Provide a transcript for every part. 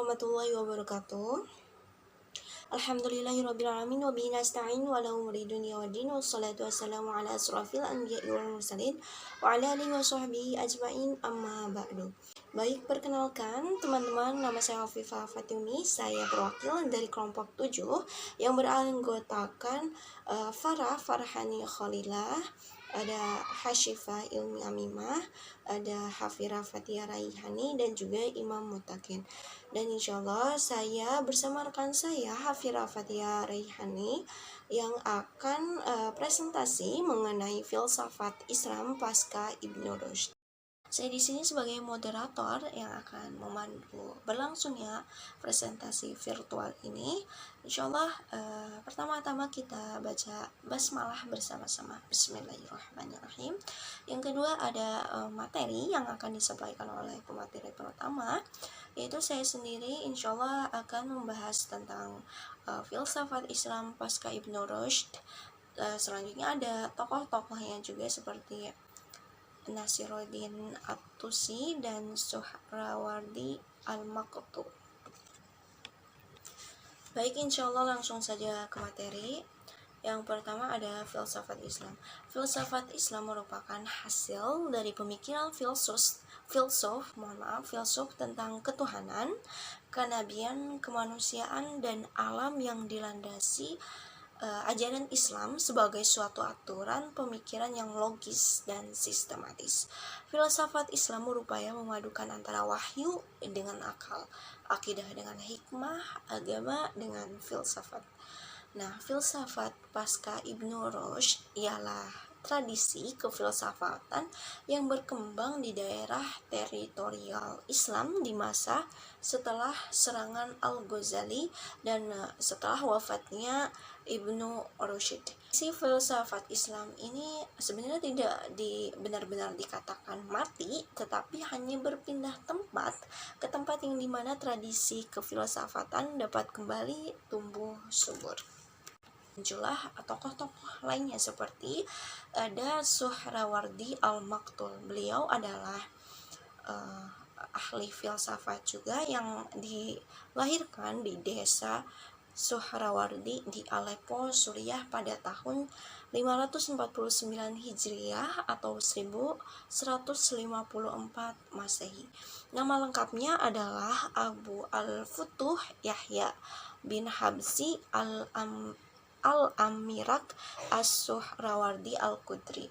warahmatullahi wabarakatuh. Alhamdulillahirrabbilalamin wa bihi nasta'in wa la umuri dunya waddin wassalatu wassalamu ala asrafil anbiya'i wal mursalin wa ala alihi wa sahbihi ajma'in amma ba'du. Baik, perkenalkan teman-teman, nama saya Afifah Fatumi. Saya perwakilan dari kelompok 7 yang beranggotakan Farah Farhani Khalilah, ada Hashifah Ilmi Amimah, ada Hafira Fatia Raihani, dan juga Imam Mutakin. Dan insya Allah saya bersama rekan saya Hafira Fatia Raihani yang akan presentasi mengenai filsafat Islam pasca Ibnu Rushd. Saya di sini sebagai moderator yang akan memandu berlangsungnya presentasi virtual ini. Insya Allah pertama-tama kita baca basmalah bersama-sama. Bismillahirrahmanirrahim. Yang kedua ada materi yang akan disampaikan oleh pemateri pertama, yaitu saya sendiri insya Allah akan membahas tentang filsafat Islam pasca Ibnu Rushd. Selanjutnya ada tokoh-tokohnya juga seperti Nasiruddin At-Tusi dan Suhrawardi Al-Maktub. Baik, insya Allah langsung saja ke materi. Yang pertama ada filsafat Islam. Filsafat Islam merupakan hasil dari pemikiran filsuf tentang ketuhanan, kenabian, kemanusiaan, dan alam yang dilandasi ajaran Islam sebagai suatu aturan pemikiran yang logis dan sistematis. Filsafat Islam berupaya memadukan antara wahyu dengan akal, akidah dengan hikmah, agama dengan filsafat. Nah, filsafat pasca Ibnu Rushd ialah tradisi kefilsafatan yang berkembang di daerah teritorial Islam di masa setelah serangan Al-Ghazali dan setelah wafatnya Ibnu Rushd. Si filsafat Islam ini sebenarnya tidak benar-benar dikatakan mati, tetapi hanya berpindah tempat ke tempat yang dimana tradisi kefilsafatan dapat kembali tumbuh subur. Muncullah tokoh-tokoh lainnya seperti ada Suhrawardi Al-Maktub. Beliau adalah ahli filsafat juga yang dilahirkan di desa Suhrawardi di Aleppo, Suriah pada tahun 549 Hijriah atau 1154 Masehi. Nama lengkapnya adalah Abu Al-Futuh Yahya bin Habsi Al-Amirak As-Suhrawardi Al-Qudri.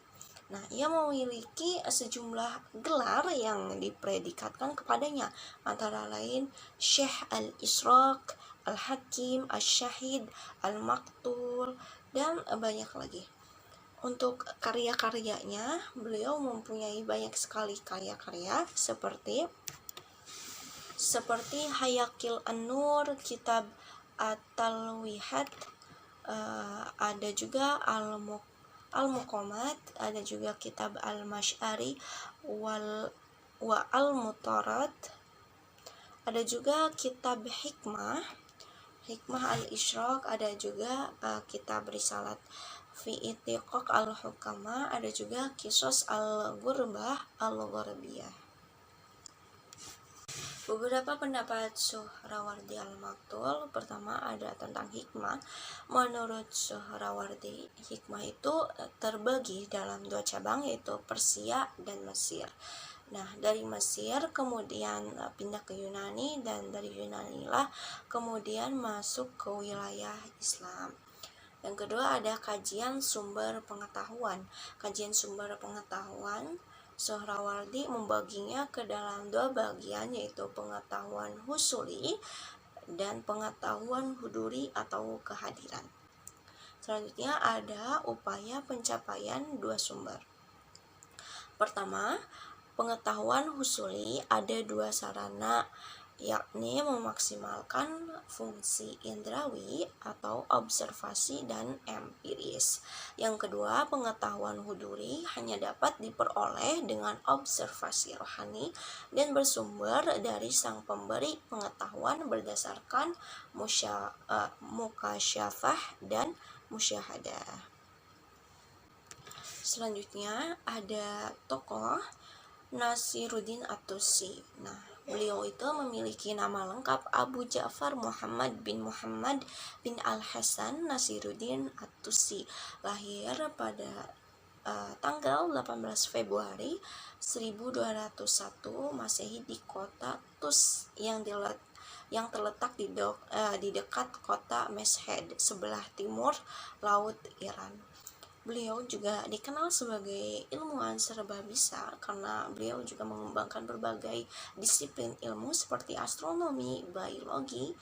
Nah, ia memiliki sejumlah gelar yang dipredikatkan kepadanya, antara lain Syekh Al-Israq, Al-Hakim, Al-Syahid, Al-Maktul, dan banyak lagi. Untuk karya-karyanya, beliau mempunyai banyak sekali karya-karya seperti Hayakil An-Nur, Kitab At-Talwihat, ada juga Al-Muqamat, ada juga Kitab Al-Mash'ari wa Al-Mutarat, ada juga Kitab Hikmah Al-Isyraq, ada juga Kitab Risalat fi Itiqaq Al-Hukama, ada juga Qisas Al-Ghurbah Al-Gharbiyah. Beberapa pendapat Suhrawardi Al-Maktul. Pertama ada tentang hikmah. Menurut Suhrawardi, hikmah itu terbagi dalam dua cabang, yaitu Persia dan Mesir. Nah, dari Mesir kemudian pindah ke Yunani, dan dari Yunani lah kemudian masuk ke wilayah Islam. Yang kedua ada kajian sumber pengetahuan. Kajian sumber pengetahuan Suhrawardi membaginya ke dalam dua bagian, yaitu pengetahuan husuli dan pengetahuan huduri atau kehadiran. Selanjutnya ada upaya pencapaian dua sumber. Pertama, pengetahuan husuli ada dua sarana, yakni memaksimalkan fungsi indrawi atau observasi dan empiris. Yang kedua, pengetahuan huduri hanya dapat diperoleh dengan observasi rohani dan bersumber dari sang pemberi pengetahuan berdasarkan mukasyafah dan musyahadah. Selanjutnya ada tokoh Nasiruddin At-Tusi. Nah, Beliau itu memiliki nama lengkap Abu Ja'far Muhammad bin Al-Hasan Nasiruddin At-Tusi. Lahir pada tanggal 18 Februari 1201 Masehi di kota Tus yang terletak di dekat kota Mashhad sebelah timur laut Iran. Beliau juga dikenal sebagai ilmuwan serba bisa karena beliau juga mengembangkan berbagai disiplin ilmu seperti astronomi, biologi,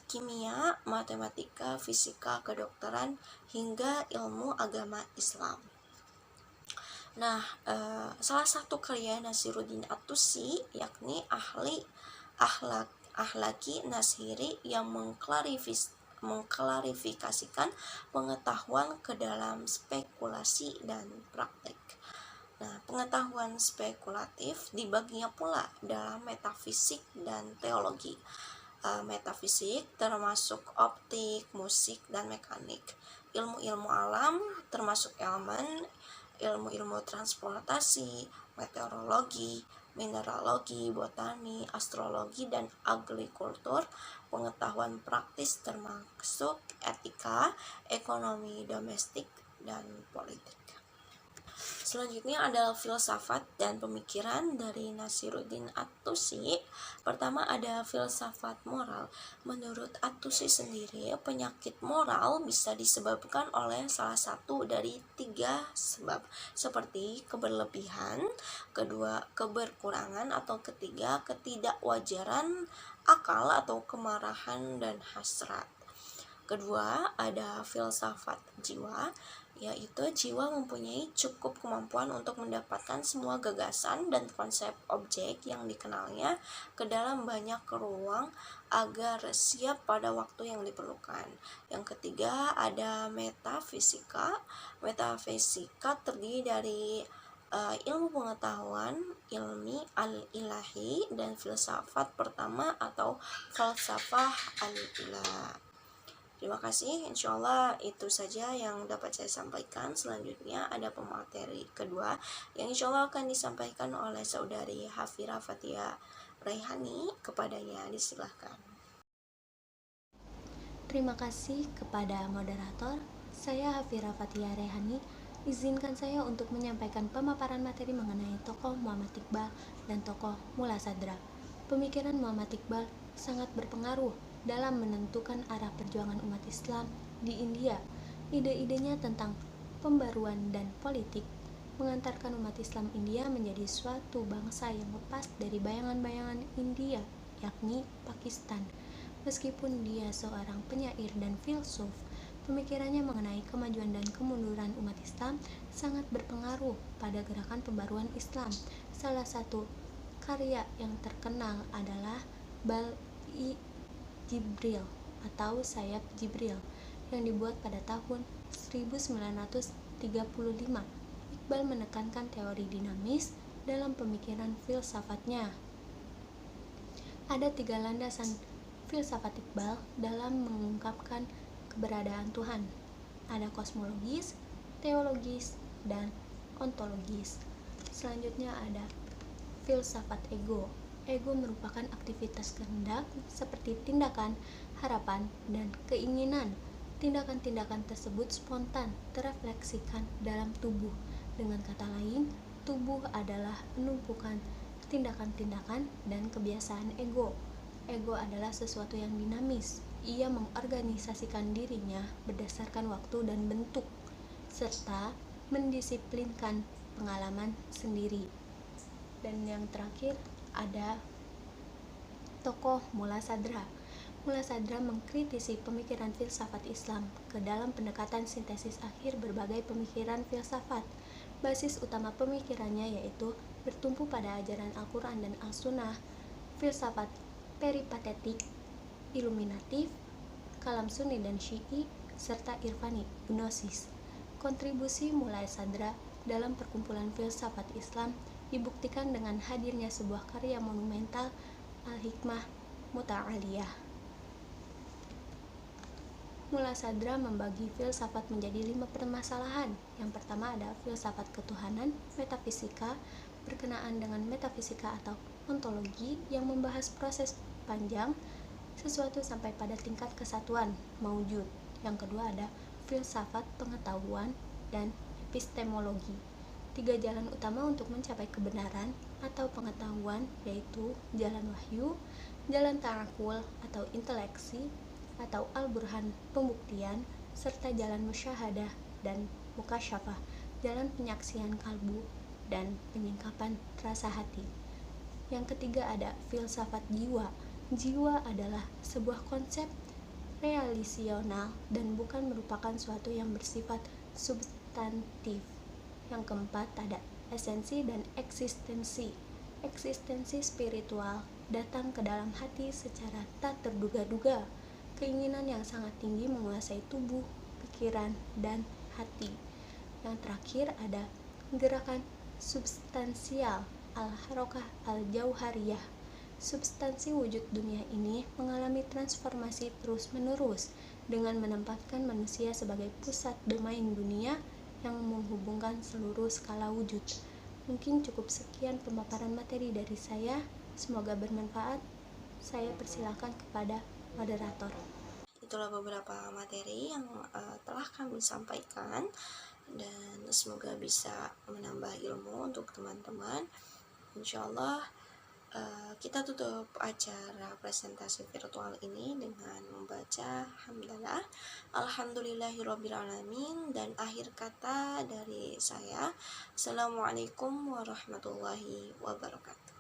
kimia, matematika, fisika, kedokteran, hingga ilmu agama Islam. Nah, salah satu karya Nasiruddin At-Tusi yakni Akhlaki Nashiri yang mengklarifikasikan pengetahuan ke dalam spekulasi dan praktek. Nah, pengetahuan spekulatif dibaginya pula dalam metafisik dan teologi. Metafisik termasuk optik, musik, dan mekanik. Ilmu-ilmu alam termasuk ilmu-ilmu transportasi, meteorologi, mineralogi, botani, astrologi, dan agrikultur. Pengetahuan praktis termasuk etika, ekonomi domestik, dan politik. Selanjutnya adalah filsafat dan pemikiran dari Nasiruddin At-Tusi. Pertama ada filsafat moral. Menurut At-Tusi sendiri, penyakit moral bisa disebabkan oleh salah satu dari 3 sebab, seperti keberlebihan, kedua keberkurangan, atau ketiga ketidakwajaran akal atau kemarahan dan hasrat. Kedua ada filsafat jiwa, yaitu jiwa mempunyai cukup kemampuan untuk mendapatkan semua gagasan dan konsep objek yang dikenalnya ke dalam banyak ruang agar siap pada waktu yang diperlukan. Yang ketiga ada metafisika. Metafisika terdiri dari ilmu pengetahuan ilmi al-ilahi dan filsafat pertama atau falsafah al-ilah. Terima kasih, insyaallah itu saja yang dapat saya sampaikan. Selanjutnya ada pemateri kedua yang insyaallah akan disampaikan oleh saudari Hafira Fatia Raihani. Kepadanya disilahkan. Terima kasih kepada moderator. Saya Hafira Fatia Raihani. Izinkan saya untuk menyampaikan pemaparan materi mengenai tokoh Muhammad Iqbal dan tokoh Mulla Sadra. Pemikiran Muhammad Iqbal sangat berpengaruh dalam menentukan arah perjuangan umat Islam di India. Ide-idenya tentang pembaruan dan politik mengantarkan umat Islam India menjadi suatu bangsa yang lepas dari bayangan-bayangan India, yakni Pakistan. Meskipun dia seorang penyair dan filsuf, pemikirannya mengenai kemajuan dan kemunduran umat Islam sangat berpengaruh pada gerakan pembaruan Islam. Salah satu karya yang terkenal adalah Bal-i Jibril atau Sayap Jibril yang dibuat pada tahun 1935. Iqbal menekankan teori dinamis dalam pemikiran filsafatnya. Ada 3 landasan filsafat Iqbal dalam mengungkapkan keberadaan Tuhan. Ada kosmologis, teologis, dan ontologis. Selanjutnya ada filsafat ego. Ego merupakan aktivitas kehendak seperti tindakan, harapan, dan keinginan. Tindakan-tindakan tersebut spontan, terefleksikan dalam tubuh. Dengan kata lain, tubuh adalah penumpukan tindakan-tindakan dan kebiasaan ego. Ego adalah sesuatu yang dinamis. Ia mengorganisasikan dirinya berdasarkan waktu dan bentuk, serta mendisiplinkan pengalaman sendiri. Dan yang terakhir ada tokoh Mulla Sadra. Mulla Sadra mengkritisi pemikiran filsafat Islam ke dalam pendekatan sintesis akhir berbagai pemikiran filsafat. Basis utama pemikirannya yaitu bertumpu pada ajaran Al-Quran dan Al-Sunnah, filsafat peripatetik, iluminatif, kalam sunni dan syi'i, serta irfani, gnosis. Kontribusi Mulla Sadra dalam perkumpulan filsafat Islam dibuktikan dengan hadirnya sebuah karya monumental, Al-Hikmah Muta'aliyah. Mulla Sadra membagi filsafat menjadi 5 permasalahan. Yang pertama ada filsafat ketuhanan, metafisika, berkenaan dengan metafisika atau ontologi yang membahas proses panjang sesuatu sampai pada tingkat kesatuan maujud. Yang kedua ada filsafat pengetahuan dan epistemologi. 3 jalan utama untuk mencapai kebenaran atau pengetahuan yaitu jalan wahyu, jalan ta'akul atau inteleksi, atau al-burhan pembuktian, serta jalan musyahadah dan mukasyafah, jalan penyaksian kalbu dan penyingkapan rasa hati. Yang ketiga ada filsafat jiwa. Jiwa adalah sebuah konsep realisional dan bukan merupakan suatu yang bersifat substantif. Yang keempat ada esensi dan eksistensi. Eksistensi spiritual datang ke dalam hati secara tak terduga-duga. Keinginan yang sangat tinggi menguasai tubuh, pikiran, dan hati. Yang terakhir ada gerakan substansial, al-harokah al-jauhariyah. Substansi wujud dunia ini mengalami transformasi terus-menerus dengan menempatkan manusia sebagai pusat domain dunia yang menghubungkan seluruh skala wujud. Mungkin cukup sekian pemaparan materi dari saya. Semoga bermanfaat. Saya persilakan kepada moderator. Itulah beberapa materi yang telah kami sampaikan dan semoga bisa menambah ilmu untuk teman-teman. Insyaallah kita tutup acara presentasi virtual ini dengan membaca hamdalah alhamdulillahirrabbilalamin, dan akhir kata dari saya, assalamualaikum warahmatullahi wabarakatuh.